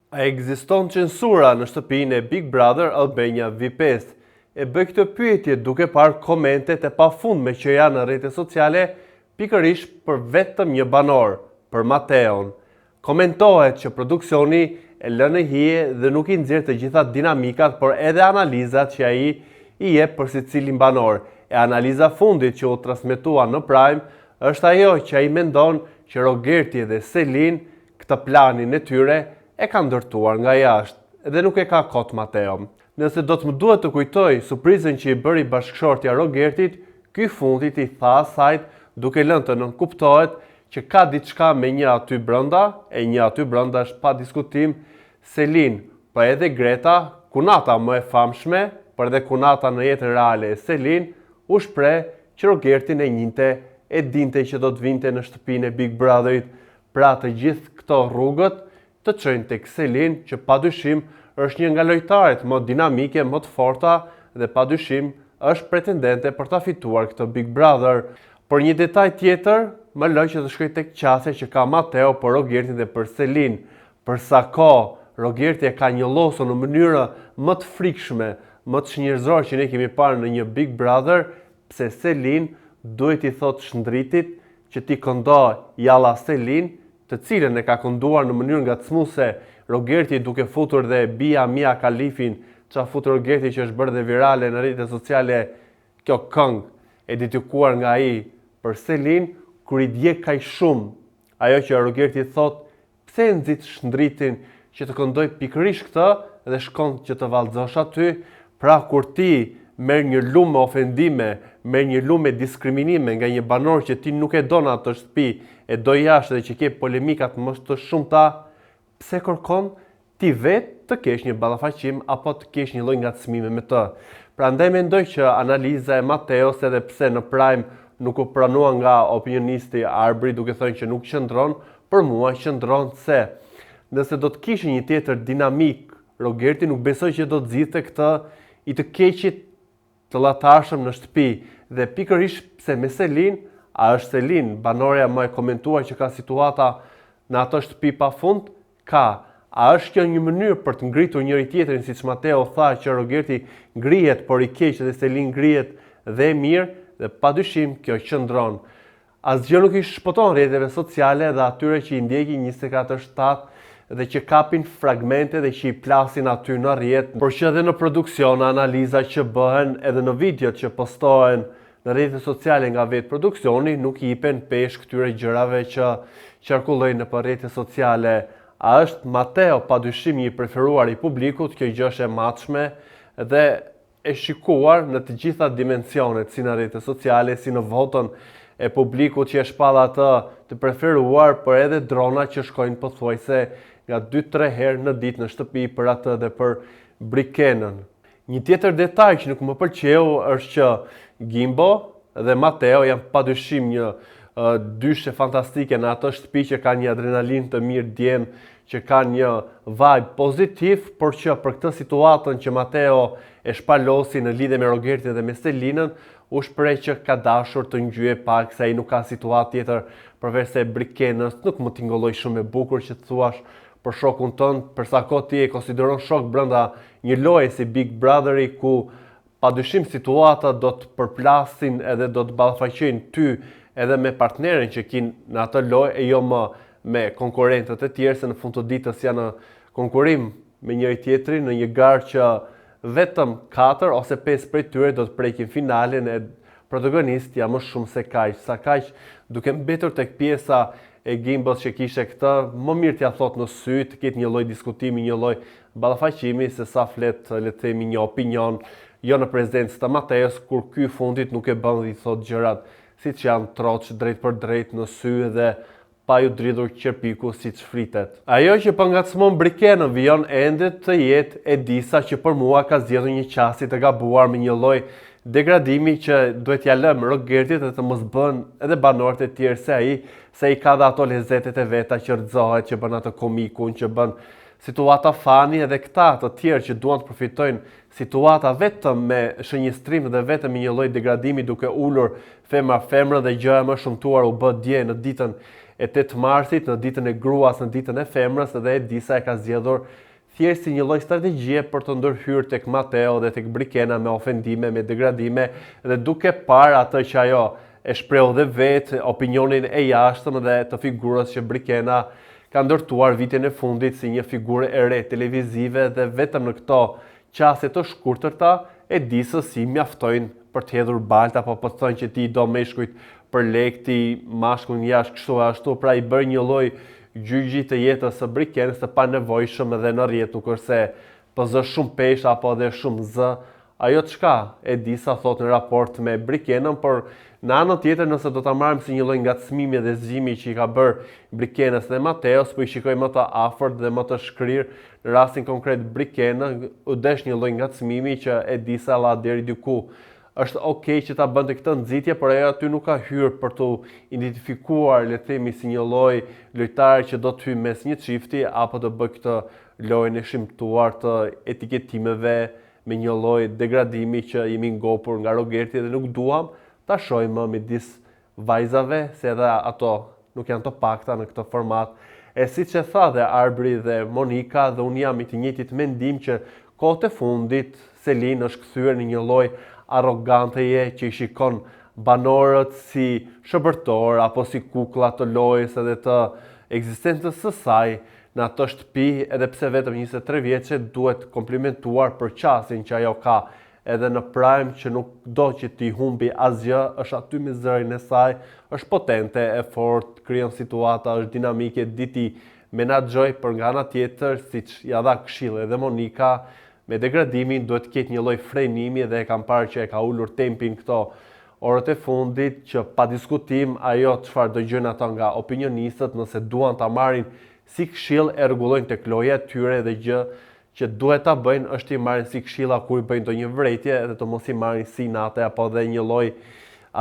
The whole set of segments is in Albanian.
A ekziston censura në shtëpinë e Big Brother Albania V5? E bëj këtë pyetje duke parë komentet e pafundme që janë në rrjetet sociale pikërisht për vetëm një banor, për Mateon. Komentohet që produksioni e lënë hije dhe nuk i nxjerr të gjitha dinamikat, por edhe analizat që ai i jep për secilin banor. E analiza fundit që u transmetua në Prime është ajo që ai mendon që Rogerti dhe Selin këtë planin e tyre e ka ndërtuar nga jashtë dhe nuk e ka kot Mateo. Nëse do të më duhet të kujtoj surprizën që i bëri bashkëshortja Rogertit, ky fundit i tha asajt duke lënë të nënkuptohet që ka diçka me një aty brenda, e një aty brenda është pa diskutim Selin, por edhe Greta, kunata më e famshme, por edhe kunata në jetën reale e Selin, u shpreh që Rogertin e njinte, e dinte që do të vinte në shtëpinë e Big Brotherit, pra të gjithë këto rrugët të çojnë tek Selin, që padyshim është një nga lojtarët më dinamike, më të forta dhe padyshim është pretendente për ta fituar këtë Big Brother. Por një detaj tjetër më lë që të shkoj tek qasja që ka Mateo për Rogertin dhe për Selin. Për sa kohë Rogerti e ka njolosur në mënyrë më të frikshme, më të çnjerëzore që ne kemi parë në një Big Brother, pse Selin duhet i thot Shndritit që ti këndo jalla Selin, të cilën e ka kënduar në mënyrë ngacmuese Rogerti duke futur dhe bia Mia Khalifin, që a futur Rogerti që është bërë dhe virale në rrjetet sociale, kjo këngë e dedikuar nga ai për Selin, kur i djeg kaq shumë ajo që Rogerti thot, pse e nxit Shndritin që të këndoj pikërisht këtë dhe shkon që të vallëzosh aty, pra kur ti merr një lumë me ofendime, merr një lumë me diskriminime nga një banor që ti nuk e do në atë shtëpi, e do jashtë dhe që ke polemikat më të shumta, pse kërkon ti vetë të kesh një ballafaqim apo të kesh një lloj ngacmime me të. Prandaj mendoj që analiza e Mateos, edhe pse në Prime nuk u pranua nga opinionisti Arbri duke thënë që nuk qëndron, për mua qëndron se nëse do të kishte një tjetër dinamik, Rogerti nuk besoj që do të zgjidhte këtë i të keqit të llatarshëm në shtëpi, dhe pikërisht pse me Selin, a është Selin, banorja më e komentuar që ka situata në ato shtëpi pafund, ka. A është kjo një mënyrë për të ngritur njëri tjetrin, siç Mateo tha që Rogerti ngrihet por i keq dhe Selin ngrihet dhe mirë, dhe padyshim kjo qëndron. Asgjë nuk i shpoton rrjeteve sociale dhe atyre që i ndjekin 24/7 dhe që kapin fragmente dhe që i plasin aty në rrjet, por që edhe në produksion, analiza që bëhen edhe në videot që postohen në rrjetet sociale nga vetë produksioni, nuk i jipen peshë këtyre gjërave që qarkullojnë në rrjetet sociale. A është Mateo padyshim një preferuar i publikut, kjo gjë është e matshme dhe e shikuar në të gjitha dimensionet, si në rrjetet sociale, si në votën e publikut që e shpall atë të preferuar, por edhe drona që shkojnë pothuajse nga 2-3 herë në ditë në shtëpi për atë dhe për Brikenën. Një tjetër detaj që nuk më pëlqeu është që Gimbo dhe Mateo janë padyshim një dyshe fantastike në atë shtëpi që ka një adrenalin të mirë djem, që ka një vibe pozitiv, por që për këtë situatën që Mateo e shpalosi në lidhje me Rogertin dhe me Selinën, u shpreh që ka dashur të ngjyë pak, se ai nuk ka situatë tjetër përveç se Brikenës, nuk më tingëlloj shumë e bukur që të thuash për shokun tënd, për sa kohë ti e konsideron shok brenda një loje si Big Brotheri, ku padyshim situata do të përplasin edhe do të ballafaqojnë ty edhe me partnerin që kin në atë lojë e jo më me konkurrentët e tjerë, se në fund të ditës janë në konkurrim me njëri tjetrin në një garë që vetëm 4 ose 5 prej tyre do të prekin finalen, e protagonist ja më shumë se kaq. Sa kaq duke mbetur tek pjesa e Gimbos që kishte këtë, më mirë t'ja thot në sy, të ketë një lloj diskutimi, një lloj ballafaqimi, se sa flet, le të themi, një opinion, jo në prezencë të Mateos, kur ky fundit nuk e bën dhe i thot gjërat siç janë troç drejt për drejt në sy dhe pa ju dridhur qerpiku siç fritet. Ajo që po ngacmon Brikenën vijon ende të jetë e disa që për mua ka zgjedhur një qasje të gabuar me një lloj degradimi që duhet ja lëmë Rogertit dhe të mos bën edhe banorët e tjerë se ai ka dhe ato lezetet e veta që rrëzohet, që bën atë komikun, që bën situata fani, edhe këta të tjerë që duan të përfitojnë situata vetëm me shënjestrim dhe vetëm me një lloj degradimi duke ulur femra dhe gjëra më shumtuar u bë dje në ditën e 8 marsit në ditën e gruas, në ditën e femrës, dhe Edisa e ka zgjedhur thjesht si një lloj strategjie për të ndërhyrë tek Mateo dhe tek Brikena me ofendime, me degradime, dhe duke parë atë që ajo e shpreu dhe vetë, opinionin e jashtëm dhe të figurës që Brikena ka ndërtuar vitin e fundit si një figurë e re televizive, dhe vetëm në këto qaste të shkurtërta Edisës si mjaftojnë për të hedhur balta, apo po thonë që ti do meshkujt për lekti mashkull jashtë kështu ashtu, pra i bërë një lloj gjyqi të jetës së Brikenës të panevojshëm, edhe në rrjet nuk është se pëzë shumë pesh apo edhe shumë zë. Ajo çka Edisa thot në raport me Brikenën, por në anën tjetër, nëse do ta marrim si një lloj ngacmimi dhe zgjimi që i ka bërë Brikenës dhe Mateos, po i shikojmë më të afërt dhe më të shkrirë, në rastin konkret Brikena u desh një lloj ngacmimi që Edisa la deri diku. Është okay që ta bënte këtë nxitje, por ajo aty nuk ka hyrë për të identifikuar, le të themi, si një lloj lojtari që do të hyjë mes një çifti apo të bëj këtë lojën e shëmtuar të etiketimeve me një lloj degradimi që jemi ngopur nga Rogerti, dhe nuk duam ta shohim midis vajzave, se edhe ato nuk janë të pakta në këtë format. E siç e tha dhe Arbri dhe Monika, dhe unë jam i të njëjtit mendim që kohët e fundit Selin është kthyer në një lloj arroganteje që i shikon banorët si shëbërtor apo si kukulla të lojës edhe të ekzistencës së saj në atë shtëpi, edhe pse vetëm 23 vjeçe duhet komplimentuar për qasjen që ajo ka edhe në prime, që nuk do që t'i humbi asgjë, është aty me zërin e saj, është potente, e fortë, krijon situata, është dinamike, diti menaxhoj, për nga ana tjetër, siç ja dha këshill edhe Monika, me degradimin duhet të ketë një lloj frenimi, dhe e kam parë që e ka ulur tempin këto orët e fundit, që pa diskutim ajo çfarë dëgjojnë ata nga opinionistët, nëse duan ta marrin si këshill, e rregullojnë tek loja e tyre, dhe gjë që duhet ta bëjnë është i marrin si këshilla kur bëjnë ndonjë vretje, edhe të mos i marrin si natë apo dhe një lloj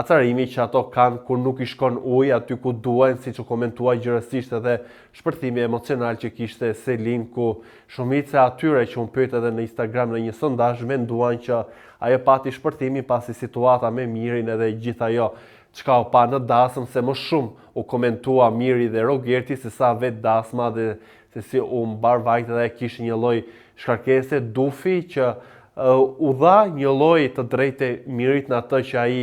acarimi që ato kanë kur nuk i shkon uji aty ku duhen, siç u komentua gjërësisht edhe shpërthimi emocional që kishte Selin, ku shumica atyre që unë pyet edhe në Instagram në një sondazh menduan që ajo pati shpërthimi pasi situata me Mirin edhe gjithë ajo çka u pa në dasëm, se më shumë u komentua Miri dhe Rogerti se sa vetë dasma, dhe se si u mbar vajt edhe kishte një lloj shkarkese dufi që u dha një lloj të drejtë Mirit në atë që ai,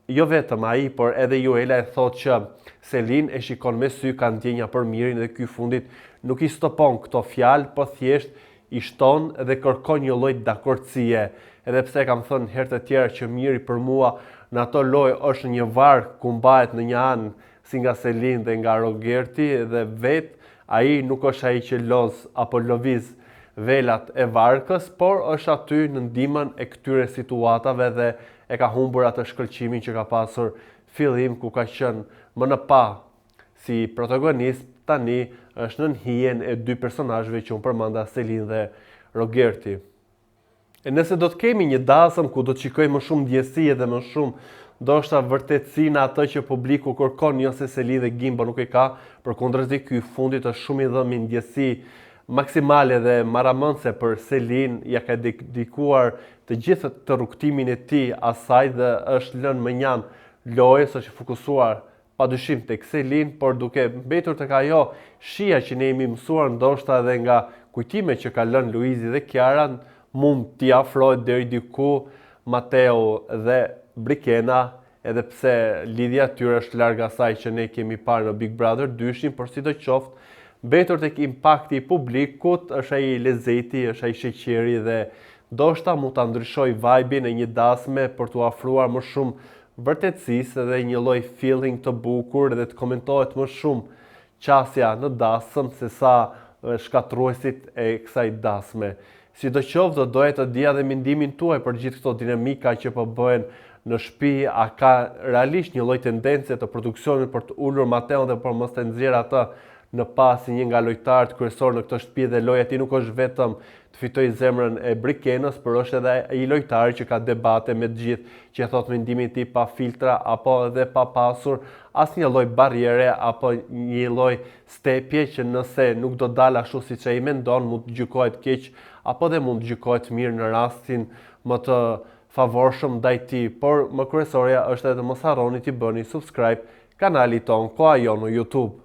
jo vetëm ai, por edhe Juela e thot që Selin e shikon me sy, ka ndjenja për Mirin, dhe ky fundit nuk i stopon këto fjalë, por thjesht i shton dhe kërkon një lloj dakordësie. Edhe pse kam thënë herë të tjera që Miri për mua në ato lojë është një varg ku mbahet në një anë si nga Selin dhe nga Rogerti, dhe vetë ai nuk është ai që loz apo lëviz velat e varkës, por është aty në ndihmën e këtyre situatave, dhe e ka humbur atë shkëlqimin që ka pasur fillim, ku ka qenë më në pa si protagonist, tani është në hijen e dy personazheve që unë përmenda, Selin dhe Rogerti. E nëse do të kemi një dasëm ku do të shikojmë më shumë ndjesi dhe më shumë ndoshta vërtetësi në atë që publiku kërkon, jo se Selin dhe Gimbo nuk e ka, përkundërzi ky fundit është shumë i dhënë ndjesi maksimale dhe maramëndse për Selin, ja ka dedikuar të gjithë të rrugtimin e tij asaj, dhe është lënë më njanë lojës, është fokusuar padyshim tek Selin, por duke mbetur tek ajo shija që ne jemi mësuar ndoshta edhe nga kujtimet që ka lënë Luizi dhe Kiara, mund t'i afrohet deri diku Mateo dhe Brikena, edhe pse lidhja tyre është larg asaj që ne kemi parë në Big Brother 2, por sidoqoftë, mbetur tek impakti i publikut, është ai lezeti, është ai sheqeri, dhe ndoshta mund ta ndryshoj vibe-in e një dasme për t'u afruar më shumë vërtetësisë dhe një lloj feeling të bukur, dhe të komentohet më shumë qasja në dasëm se sa shkatruesit e kësaj dasme. Sidoqoftë, do doja të dija dhe mendimin tuaj për gjithë këto dinamika që po bëhen në shtëpi, a ka realisht një lloj tendence të produksionit për të ulur Mateon dhe për mos të nxjerrë atë në pas si një nga lojtarët kryesor në këtë shtëpi, dhe loja e tij nuk është vetëm të fitojë zemrën e Brikenës, por është edhe ai lojtari që ka debate me të gjithë, që thot mendimin e tij pa filtra apo edhe pa pasur asnjë lloj barriere apo një lloj stepje që nëse nuk do dal ashtu siç ai mendon, mund të gjykohet keq apo dhe mund të gjykohet mirë në rastin më të favorshëm ndaj tij. Por më kryesorja është edhe mos harroni t'i bëni subscribe kanalit ton Koha Jon në YouTube.